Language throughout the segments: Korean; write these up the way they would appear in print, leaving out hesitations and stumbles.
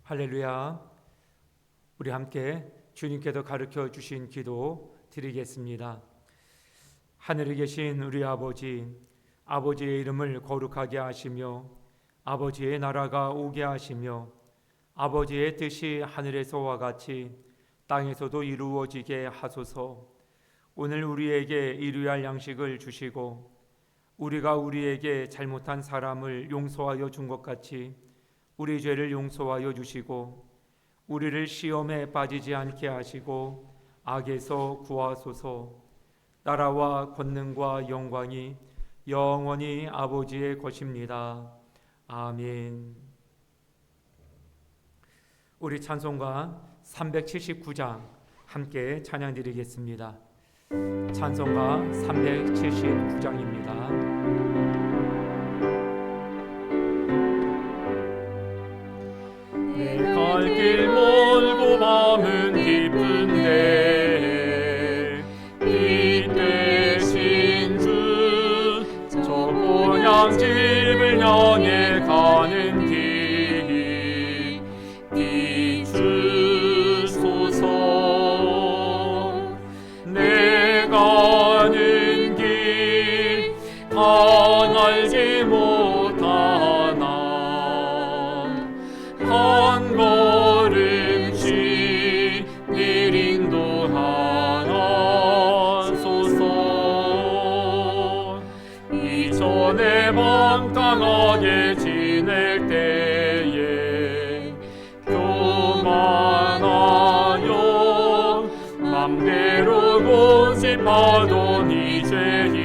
할렐루야. 우리 함께 주님께서 가르쳐 주신 기도 드리겠습니다. 하늘에 계신 우리 아버지, 아버지의 이름을 거룩하게 하시며 아버지의 나라가 오게 하시며 아버지의 뜻이 하늘에서와 같이 땅에서도 이루어지게 하소서. 오늘 우리에게 일용할 할 양식을 주시고 우리가 우리에게 잘못한 사람을 용서하여 준 것 같이 우리 죄를 용서하여 주시고 우리를 시험에 빠지지 않게 하시고 악에서 구하소서. 나라와 권능과 영광이 영원히 아버지의 것입니다. 아멘. 우리 찬송가 379장 함께 찬양 드리겠습니다. 찬송가 379장입니다. 갈 길 멀고 밤은 깊은데 빛 대신 주 저 고향집을 향해 가는 길 비추소서. 내 가는 길 다 알지 못하나 한 걸음씩 늘 인도하소서. 이전에 방탕하게 지낼 때에 교만하여 맘대로 고집하던 이 죄인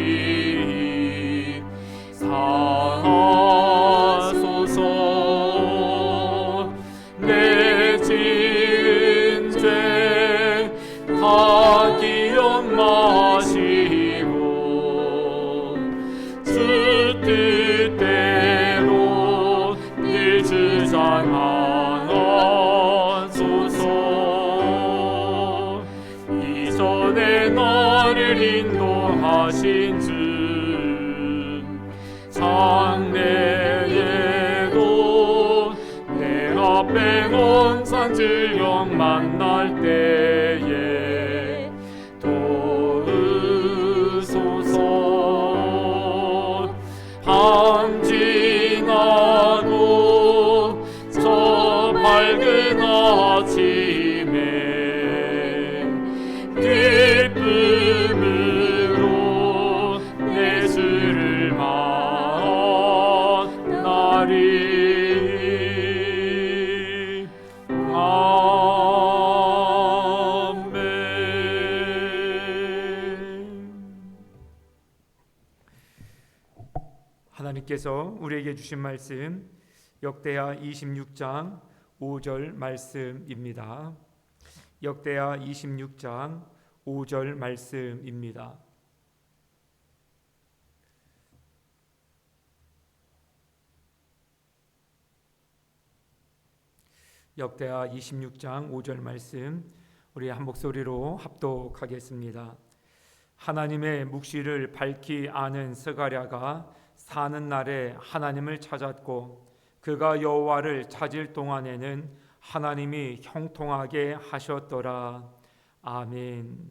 사하소서. 내 지은 죄 다 기억 마시고 주 뜻대로 늘 주장하소서. 이전에 나를 인도하신 주 장래에도 내 앞에 온산 질병 만날 때에 도우소서. 밤 지나고 저 밝은 아침에 기쁨으로 내 주를 만나리. 하나님께서 우리에게 주신 말씀 역대하 26장 5절 말씀입니다. 역대하 26장 5절 말씀입니다. 역대하 26장 5절 말씀 우리 한 목소리로 합독하겠습니다. 하나님의 묵시를 밝히 아는 스가랴가 사는 날에 하나님을 찾았고 그가 여호와를 찾을 동안에는 하나님이 형통하게 하셨더라. 아멘.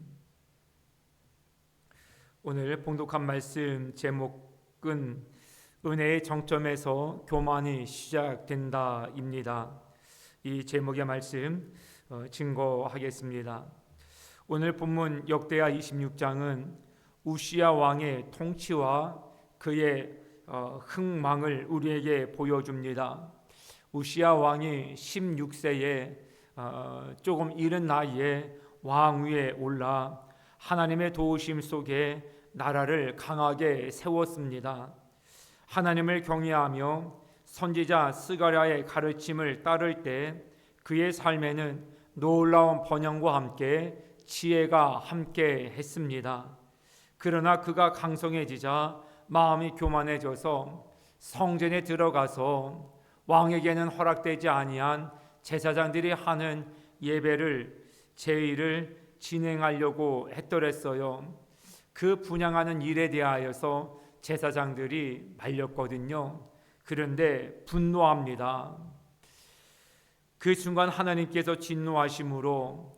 오늘 봉독한 말씀 제목은 은혜의 정점에서 교만이 시작된다입니다. 이 제목의 말씀 증거하겠습니다. 오늘 본문 역대하 26장은 우시야 왕의 통치와 그의 흥망을 우리에게 보여줍니다. 우시야 왕이 16세에 조금 이른 나이에 왕위에 올라 하나님의 도우심 속에 나라를 강하게 세웠습니다. 하나님을 경외하며 선지자 스가랴의 가르침을 따를 때 그의 삶에는 놀라운 번영과 함께 지혜가 함께 했습니다. 그러나 그가 강성해지자 마음이 교만해져서 성전에 들어가서 왕에게는 허락되지 아니한 제사장들이 하는 예배를 제의를 진행하려고 했더랬어요. 그 분향하는 일에 대하여서 제사장들이 말렸거든요. 그런데 분노합니다. 그 순간 하나님께서 진노하심으로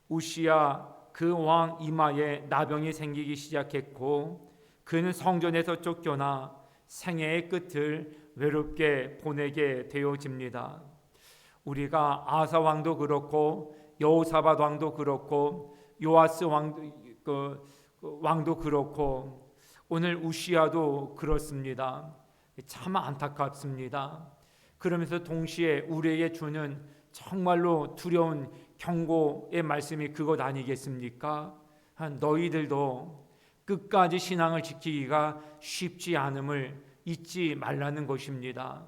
우시야 그 왕 이마에 나병이 생기기 시작했고 그는 성전에서 쫓겨나 생애의 끝을 외롭게 보내게 되어집니다. 우리가 아사 왕도 그렇고 여호사밧 왕도 그렇고 요아스 왕도 그렇고 오늘 우시야도 그렇습니다. 참 안타깝습니다. 그러면서 동시에 우리에게 주는 정말로 두려운 경고의 말씀이 그것 아니겠습니까? 너희들도 끝까지 신앙을 지키기가 쉽지 않음을 잊지 말라는 것입니다.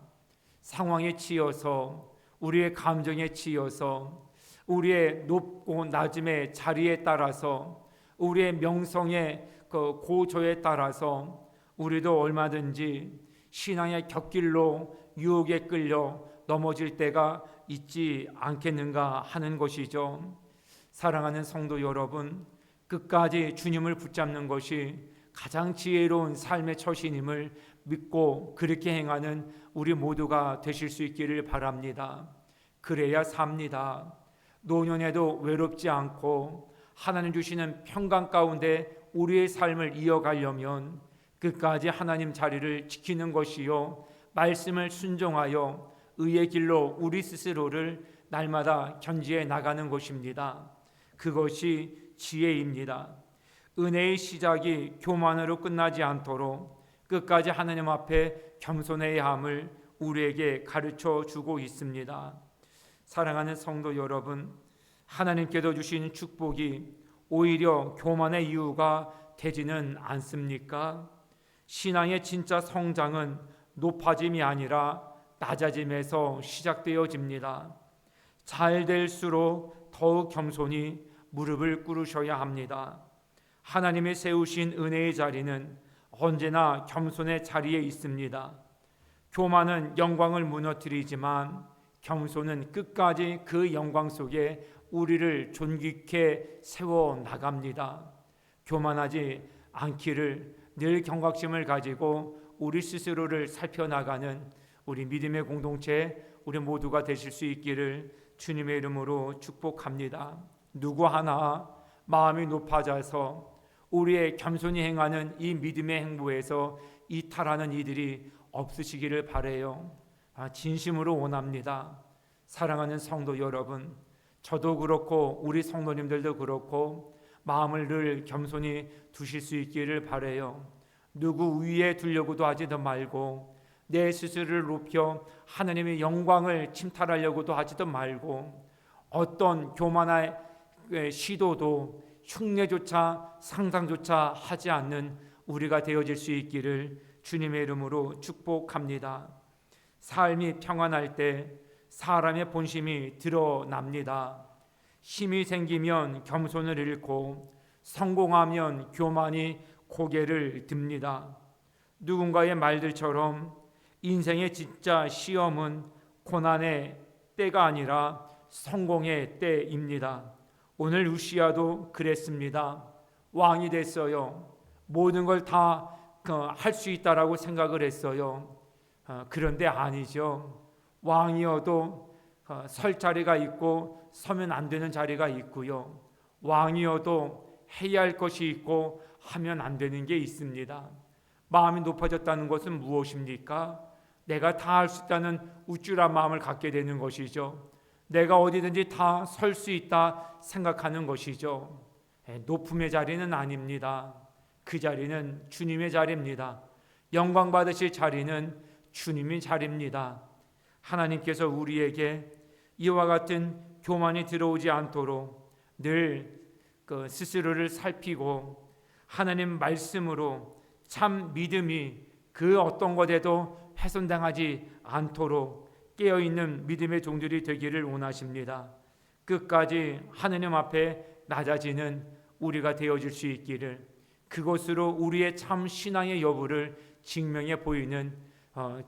상황에 치여서 우리의 감정에 치여서 우리의 높고 낮음의 자리에 따라서 우리의 명성의 그 고조에 따라서 우리도 얼마든지 신앙의 곁길로 유혹에 끌려 넘어질 때가 있지 않겠는가 하는 것이죠. 사랑하는 성도 여러분, 끝까지 주님을 붙잡는 것이 가장 지혜로운 삶의 처신임을 믿고 그렇게 행하는 우리 모두가 되실 수 있기를 바랍니다. 그래야 삽니다. 노년에도 외롭지 않고 하나님 주시는 평강 가운데 우리의 삶을 이어가려면 끝까지 하나님 자리를 지키는 것이요 말씀을 순종하여 의의 길로 우리 스스로를 날마다 견지해 나가는 것입니다. 그것이 지혜입니다. 은혜의 시작이 교만으로 끝나지 않도록 끝까지 하나님 앞에 겸손해야 함을 우리에게 가르쳐 주고 있습니다. 사랑하는 성도 여러분, 하나님께서 주신 축복이 오히려 교만의 이유가 되지는 않습니까? 신앙의 진짜 성장은 높아짐이 아니라 낮아짐에서 시작되어집니다. 잘 될수록 더욱 겸손히 무릎을 꿇으셔야 합니다. 하나님이 세우신 은혜의 자리는 언제나 겸손의 자리에 있습니다. 교만은 영광을 무너뜨리지만 겸손은 끝까지 그 영광 속에 우리를 존귀케 세워 나갑니다. 교만하지 않기를 늘 경각심을 가지고 우리 스스로를 살펴나가는 우리 믿음의 공동체 우리 모두가 되실 수 있기를 주님의 이름으로 축복합니다. 누구 하나 마음이 높아져서 우리의 겸손히 행하는 이 믿음의 행보에서 이탈하는 이들이 없으시기를 바라요. 진심으로 원합니다. 사랑하는 성도 여러분, 저도 그렇고 우리 성도님들도 그렇고 마음을 늘 겸손히 두실 수 있기를 바라요. 누구 위에 두려고도 하지도 말고 내 스스로를 높여 하나님의 영광을 침탈하려고도 하지도 말고 어떤 교만의 시도도 흉내조차 상상조차 하지 않는 우리가 되어질 수 있기를 주님의 이름으로 축복합니다. 삶이 평안할 때 사람의 본심이 드러납니다. 힘이 생기면 겸손을 잃고 성공하면 교만이 고개를 듭니다. 누군가의 말들처럼 인생의 진짜 시험은 고난의 때가 아니라 성공의 때입니다. 오늘 우시야도 그랬습니다. 왕이 됐어요. 모든 걸 다 할 수 있다라고 생각을 했어요. 그런데 아니죠. 왕이어도 설 자리가 있고 서면 안 되는 자리가 있고요. 왕이어도 해야 할 것이 있고 하면 안 되는 게 있습니다. 마음이 높아졌다는 것은 무엇입니까? 내가 다 할 수 있다는 우쭐한 마음을 갖게 되는 것이죠. 내가 어디든지 다 설 수 있다 생각하는 것이죠. 높음의 자리는 아닙니다. 그 자리는 주님의 자리입니다. 영광 받으실 자리는 주님의 자리입니다. 하나님께서 우리에게 이와 같은 교만이 들어오지 않도록 늘 스스로를 살피고 하나님 말씀으로 참 믿음이 그 어떤 것에도 훼손당하지 않도록 깨어있는 믿음의 종들이 되기를 원하십니다. 끝까지 하느님 앞에 낮아지는 우리가 되어질 수 있기를, 그것으로 우리의 참 신앙의 여부를 증명해 보이는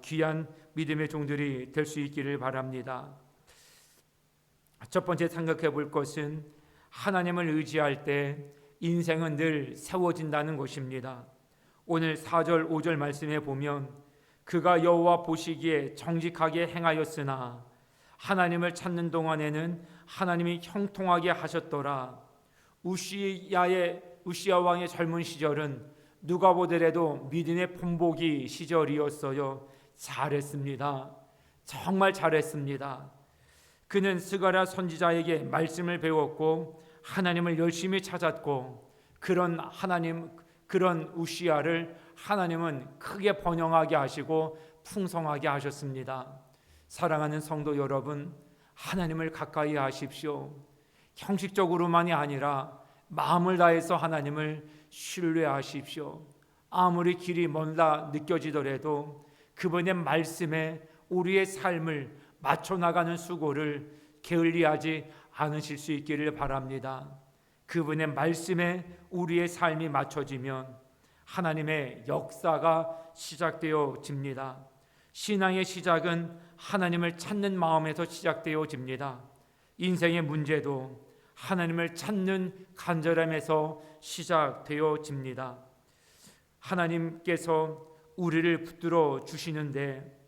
귀한 믿음의 종들이 될 수 있기를 바랍니다. 첫 번째 생각해 볼 것은 하나님을 의지할 때 인생은 늘 세워진다는 것입니다. 오늘 4절 5절 말씀에 보면 그가 여호와 보시기에 정직하게 행하였으나 하나님을 찾는 동안에는 하나님이 형통하게 하셨더라. 우시야 왕의 젊은 시절은 누가 보더라도 믿음의 본보기 시절이었어요. 잘했습니다. 정말 잘했습니다. 그는 스가랴 선지자에게 말씀을 배웠고 하나님을 열심히 찾았고 그런 우시야를 하나님은 크게 번영하게 하시고 풍성하게 하셨습니다. 사랑하는 성도 여러분, 하나님을 가까이 하십시오. 형식적으로만이 아니라 마음을 다해서 하나님을 신뢰하십시오. 아무리 길이 멀다 느껴지더라도 그분의 말씀에 우리의 삶을 맞춰 나가는 수고를 게을리하지 않으실 수 있기를 바랍니다. 그분의 말씀에 우리의 삶이 맞춰지면 하나님의 역사가 시작되어집니다. 신앙의 시작은 하나님을 찾는 마음에서 시작되어집니다. 인생의 문제도 하나님을 찾는 간절함에서 시작되어집니다. 하나님께서 우리를 붙들어 주시는데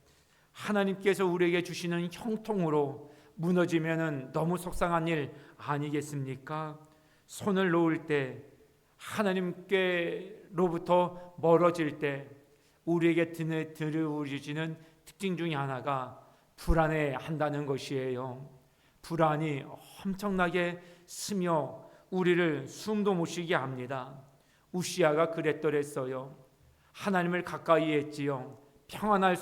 하나님께서 우리에게 주시는 형통으로 무너지면 너무 속상한 일 아니겠습니까? 손을 놓을 때 하나님께로부터 멀어질 때 우리에게 들이우지는 특징 중에 하나가 불안해한다는 것이에요. 불안이 엄청나게 스며 우리를 숨도 못 쉬게 합니다. 우시야가 그랬더랬어요. 하나님을 가까이 했지요. 평안할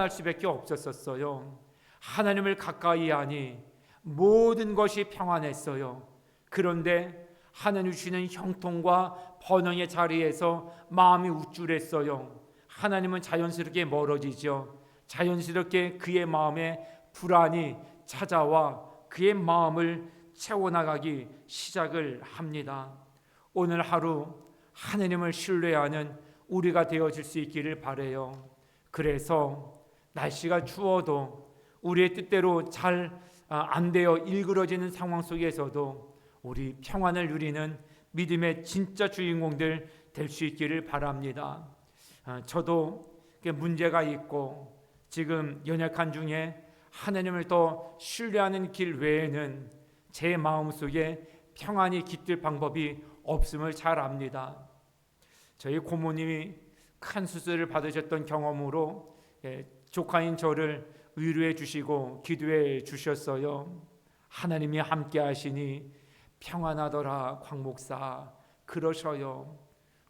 수밖에 없었어요. 하나님을 가까이 하니 모든 것이 평안했어요. 그런데 하나님 주시는 형통과 번영의 자리에서 마음이 우쭐했어요. 하나님은 자연스럽게 멀어지죠. 자연스럽게 그의 마음에 불안이 찾아와 그의 마음을 채워나가기 시작을 합니다. 오늘 하루 하나님을 신뢰하는 우리가 되어질 수 있기를 바라요. 그래서 날씨가 추워도 우리의 뜻대로 잘 안 되어 일그러지는 상황 속에서도 우리 평안을 누리는 믿음의 진짜 주인공들 될 수 있기를 바랍니다. 저도 문제가 있고 지금 연약한 중에 하나님을 더 신뢰하는 길 외에는 제 마음속에 평안이 깃들 방법이 없음을 잘 압니다. 저희 고모님이 큰 수술을 받으셨던 경험으로 조카인 저를 위로해 주시고 기도해 주셨어요. 하나님이 함께 하시니 평안하더라 광 목사 그러셔요.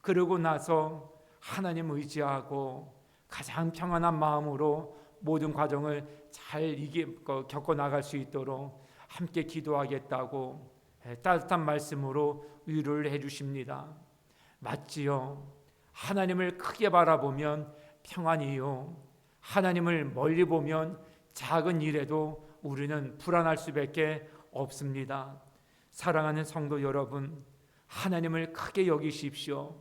그러고 나서 하나님 의지하고 가장 평안한 마음으로 모든 과정을 잘 겪어 나갈 수 있도록 함께 기도하겠다고 따뜻한 말씀으로 위로를 해주십니다. 맞지요? 하나님을 크게 바라보면 평안이요. 하나님을 멀리 보면 작은 일에도 우리는 불안할 수밖에 없습니다. 사랑하는 성도 여러분, 하나님을 크게 여기십시오.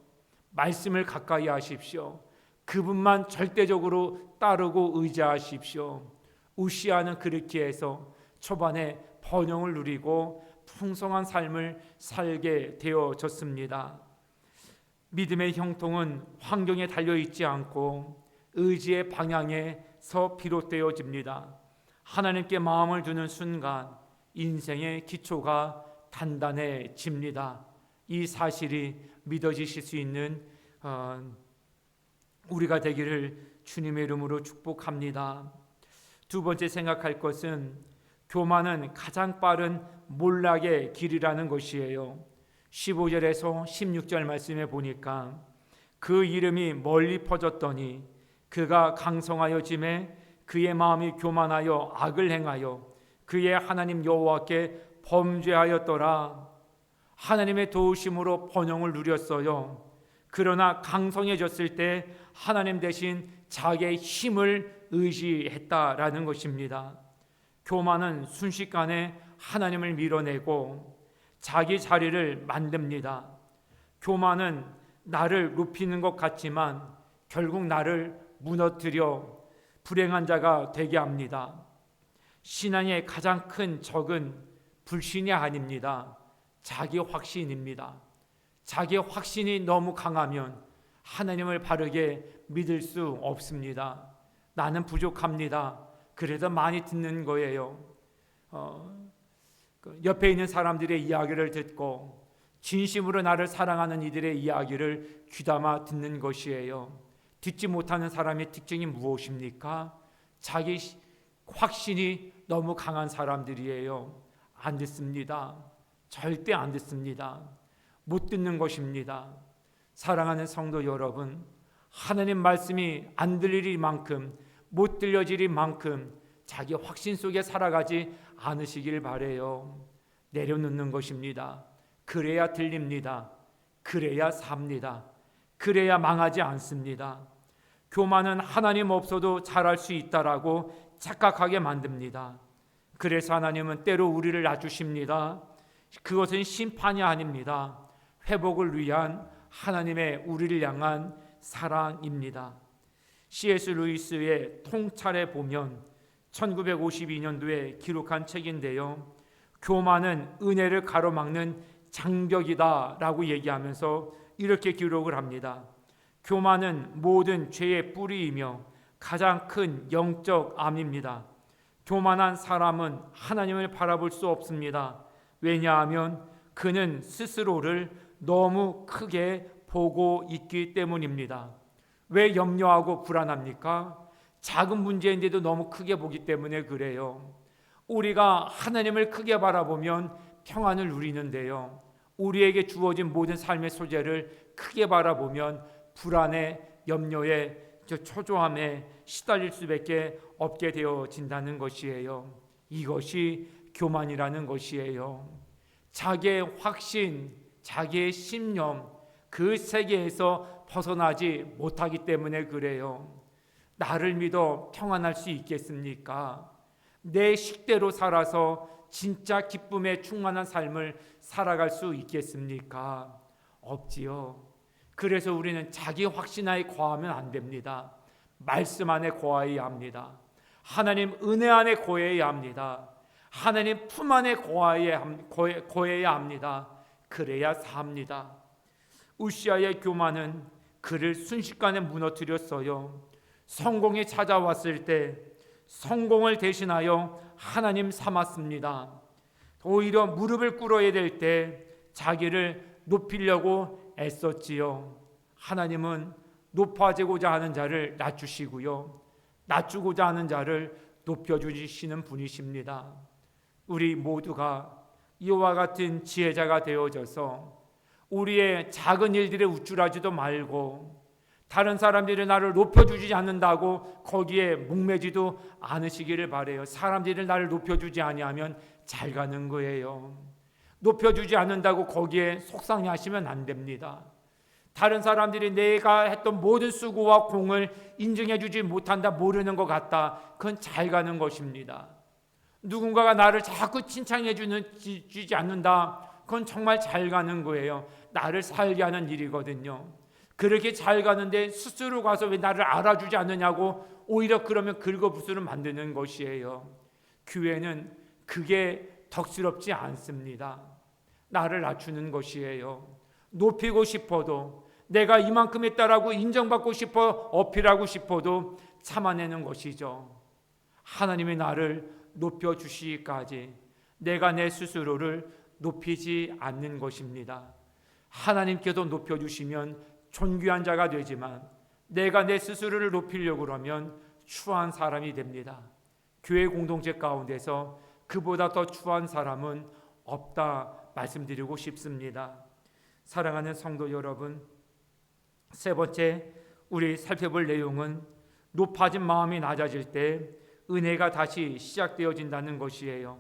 말씀을 가까이 하십시오. 그분만 절대적으로 따르고 의지하십시오. 우시야는 그렇게 해서 초반에 번영을 누리고 풍성한 삶을 살게 되어졌습니다. 믿음의 형통은 환경에 달려있지 않고 의지의 방향에서 비롯되어집니다. 하나님께 마음을 두는 순간 인생의 기초가 단단해집니다. 이 사실이 믿어지실 수 있는 우리가 되기를 주님의 이름으로 축복합니다. 두 번째 생각할 것은 교만은 가장 빠른 몰락의 길이라는 것이에요. 15절에서 16절 말씀에 보니까 그 이름이 멀리 퍼졌더니 그가 강성하여 짐에 그의 마음이 교만하여 악을 행하여 그의 하나님 여호와께 범죄하였더라. 하나님의 도우심으로 번영을 누렸어요. 그러나 강성해졌을 때 하나님 대신 자기의 힘을 의지했다라는 것입니다. 교만은 순식간에 하나님을 밀어내고 자기 자리를 만듭니다. 교만은 나를 높이는 것 같지만 결국 나를 무너뜨려 불행한 자가 되게 합니다. 신앙의 가장 큰 적은 불신이 아닙니다. 자기 확신입니다. 자기 확신이 너무 강하면 하나님을 바르게 믿을 수 없습니다. 나는 부족합니다. 그래서 많이 듣는 거예요. 옆에 있는 사람들의 이야기를 듣고 진심으로 나를 사랑하는 이들의 이야기를 귀담아 듣는 것이에요. 듣지 못하는 사람의 특징이 무엇입니까? 자기 확신이 너무 강한 사람들이에요. 안 듣습니다. 절대 안 듣습니다. 못 듣는 것입니다. 사랑하는 성도 여러분, 하나님 말씀이 안 들릴 만큼, 못 들려질 만큼 자기 확신 속에 살아가지 않으시길 바래요. 내려놓는 것입니다. 그래야 들립니다. 그래야 삽니다. 그래야 망하지 않습니다. 교만은 하나님 없어도 잘할 수 있다라고 착각하게 만듭니다. 그래서 하나님은 때로 우리를 낮추십니다. 그것은 심판이 아닙니다. 회복을 위한 하나님의 우리를 향한 사랑입니다. C.S. 루이스의 통찰에 보면 1952년도에 기록한 책인데요. 교만은 은혜를 가로막는 장벽이다 라고 얘기하면서 이렇게 기록을 합니다. 교만은 모든 죄의 뿌리이며 가장 큰 영적 암입니다. 교만한 사람은 하나님을 바라볼 수 없습니다. 왜냐하면 그는 스스로를 너무 크게 보고 있기 때문입니다. 왜 염려하고 불안합니까? 작은 문제인데도 너무 크게 보기 때문에 그래요. 우리가 하나님을 크게 바라보면 평안을 누리는데요. 우리에게 주어진 모든 삶의 소재를 크게 바라보면 불안에, 염려에, 초조함에 시달릴 수밖에 없게 되어진다는 것이에요. 이것이 교만이라는 것이에요. 자기의 확신, 자기의 신념, 그 세계에서 벗어나지 못하기 때문에 그래요. 나를 믿어 평안할 수 있겠습니까? 내 식대로 살아서 진짜 기쁨에 충만한 삶을 살아갈 수 있겠습니까? 없지요. 그래서 우리는 자기 확신하에 거하면 안 됩니다. 말씀 안에 거해야 합니다. 하나님 은혜 안에 거해야 합니다. 하나님 품 안에 거해야 합니다. 그래야 삽니다. 우시아의 교만은 그를 순식간에 무너뜨렸어요. 성공이 찾아왔을 때 성공을 대신하여 하나님 삼았습니다. 오히려 무릎을 꿇어야 될 때 자기를 높이려고 애썼지요. 하나님은 높아지고자 하는 자를 낮추시고요, 낮추고자 하는 자를 높여주시는 분이십니다. 우리 모두가 이와 같은 지혜자가 되어져서 우리의 작은 일들에 우쭐하지도 말고 다른 사람들이 나를 높여주지 않는다고 거기에 목매지도 않으시기를 바라요. 사람들이 나를 높여주지 아니하면 잘 가는 거예요. 높여주지 않는다고 거기에 속상해하시면 안 됩니다. 다른 사람들이 내가 했던 모든 수고와 공을 인정해주지 못한다, 모르는 것 같다, 그건 잘 가는 것입니다. 누군가가 나를 자꾸 칭찬해주지 않는다, 그건 정말 잘 가는 거예요. 나를 살게 하는 일이거든요. 그렇게 잘 가는데 스스로 가서 왜 나를 알아주지 않느냐고 오히려 그러면 긁어부스를 만드는 것이에요. 교회는 그게 덕스럽지 않습니다. 나를 낮추는 것이에요. 높이고 싶어도, 내가 이만큼 했다라고 인정받고 싶어 어필하고 싶어도 참아내는 것이죠. 하나님이 나를 높여주시기까지 내가 내 스스로를 높이지 않는 것입니다. 하나님께서 높여주시면 존귀한 자가 되지만 내가 내 스스로를 높이려고 그러면 추한 사람이 됩니다. 교회 공동체 가운데서 그보다 더 추한 사람은 없다 말씀드리고 싶습니다. 사랑하는 성도 여러분, 세 번째 우리 살펴볼 내용은 높아진 마음이 낮아질 때 은혜가 다시 시작되어진다는 것이에요.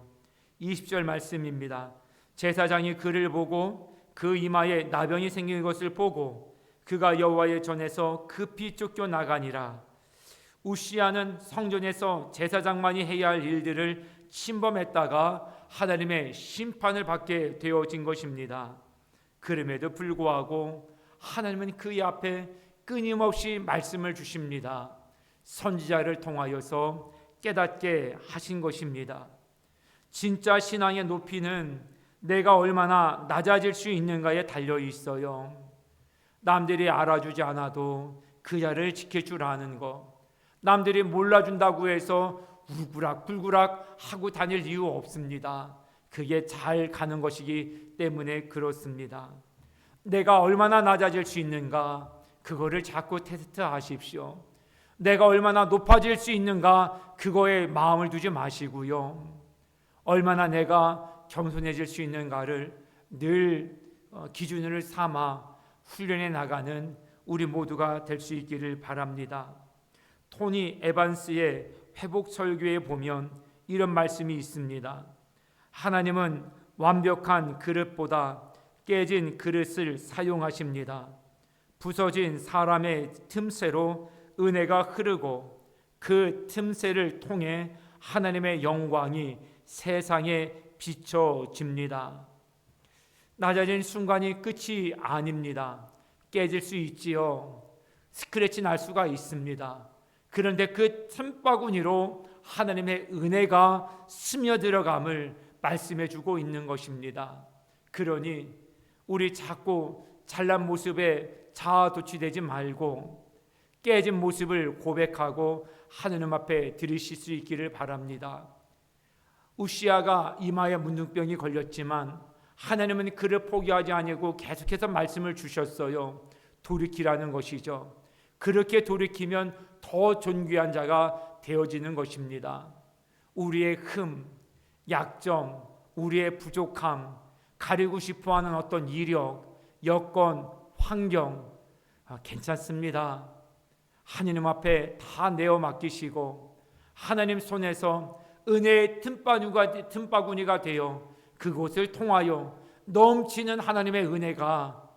20절 말씀입니다. 제사장이 그를 보고 그 이마에 나병이 생긴 것을 보고 그가 여호와의 전에서 급히 쫓겨나가니라. 우시아는 성전에서 제사장만이 해야 할 일들을 침범했다가 하나님의 심판을 받게 되어진 것입니다. 그럼에도 불구하고 하나님은 그의 앞에 끊임없이 말씀을 주십니다. 선지자를 통하여서 깨닫게 하신 것입니다. 진짜 신앙의 높이는 내가 얼마나 낮아질 수 있는가에 달려 있어요. 남들이 알아주지 않아도 그 자를 지켜줄 아는 것, 남들이 몰라준다고 해서 우르구락불구락 하고 다닐 이유 없습니다. 그게 잘 가는 것이기 때문에 그렇습니다. 내가 얼마나 낮아질 수 있는가, 그거를 자꾸 테스트하십시오. 내가 얼마나 높아질 수 있는가, 그거에 마음을 두지 마시고요. 얼마나 내가 겸손해질 수 있는가를 늘 기준을 삼아 훈련해 나가는 우리 모두가 될 수 있기를 바랍니다. 토니 에반스의 회복 설교에 보면 이런 말씀이 있습니다. 하나님은 완벽한 그릇보다 깨진 그릇을 사용하십니다. 부서진 사람의 틈새로 은혜가 흐르고 그 틈새를 통해 하나님의 영광이 세상에 비춰집니다. 낮아진 순간이 끝이 아닙니다. 깨질 수 있지요. 스크래치 날 수가 있습니다. 그런데 그 틈바구니로 하나님의 은혜가 스며들어감을 말씀해 주고 있는 것입니다. 그러니 우리 자꾸 잘난 모습에 자아도취되지 말고 깨진 모습을 고백하고 하느님 앞에 드리실 수 있기를 바랍니다. 우시아가 이마에 문둥병이 걸렸지만 하나님은 그를 포기하지 아니하고 계속해서 말씀을 주셨어요. 돌이키라는 것이죠. 그렇게 돌이키면 더 존귀한 자가 되어지는 것입니다. 우리의 흠, 약점, 우리의 부족함, 가리고 싶어하는 어떤 이력, 여건, 환경 괜찮습니다. 하나님 앞에 다 내어 맡기시고 하나님 손에서 은혜의 틈바구니가 되어 그곳을 통하여 넘치는 하나님의 은혜가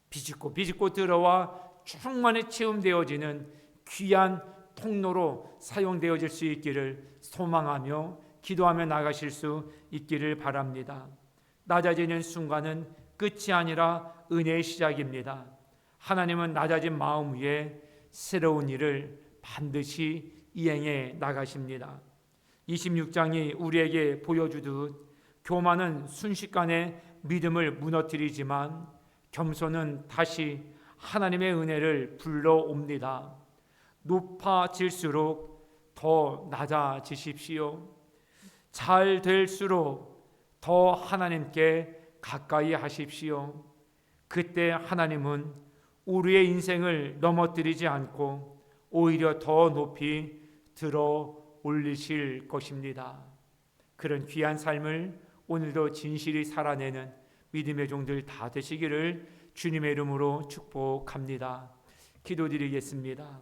비집고 들어와 충만히 체험되어지는 귀한 통로로 사용되어질 수 있기를 소망하며 기도하며 나가실 수 있기를 바랍니다. 낮아지는 순간은 끝이 아니라 은혜의 시작입니다. 하나님은 낮아진 마음 위에 새로운 일을 반드시 이행해 나가십니다. 26장이 우리에게 보여주듯 교만은 순식간에 믿음을 무너뜨리지만 겸손은 다시 하나님의 은혜를 불러옵니다. 높아질수록 더 낮아지십시오. 잘 될수록 더 하나님께 가까이 하십시오. 그때 하나님은 우리의 인생을 넘어뜨리지 않고 오히려 더 높이 들어 올리실 것입니다. 그런 귀한 삶을 오늘도 진실이 살아내는 믿음의 종들 다 되시기를 주님의 이름으로 축복합니다. 기도드리겠습니다.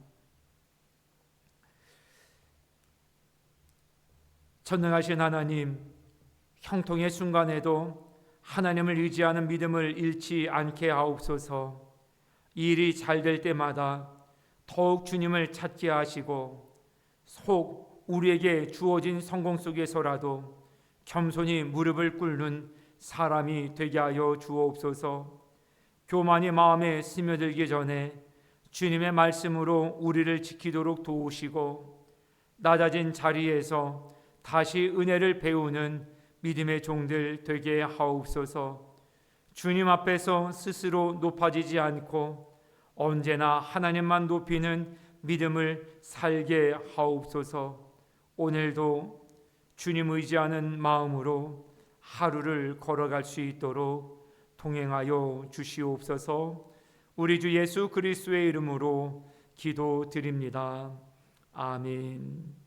전능하신 하나님, 형통의 순간에도 하나님을 의지하는 믿음을 잃지 않게 하옵소서. 일이 잘 될 때마다 더욱 주님을 찾게 하시고 속 우리에게 주어진 성공 속에서라도 겸손히 무릎을 꿇는 사람이 되게 하여 주옵소서. 교만이 마음에 스며들기 전에 주님의 말씀으로 우리를 지키도록 도우시고 낮아진 자리에서 다시 은혜를 배우는 믿음의 종들 되게 하옵소서. 주님 앞에서 스스로 높아지지 않고 언제나 하나님만 높이는 믿음을 살게 하옵소서. 오늘도 주님 의지하는 마음으로 하루를 걸어갈 수 있도록 동행하여 주시옵소서. 우리 주 예수 그리스도의 이름으로 기도드립니다. 아멘.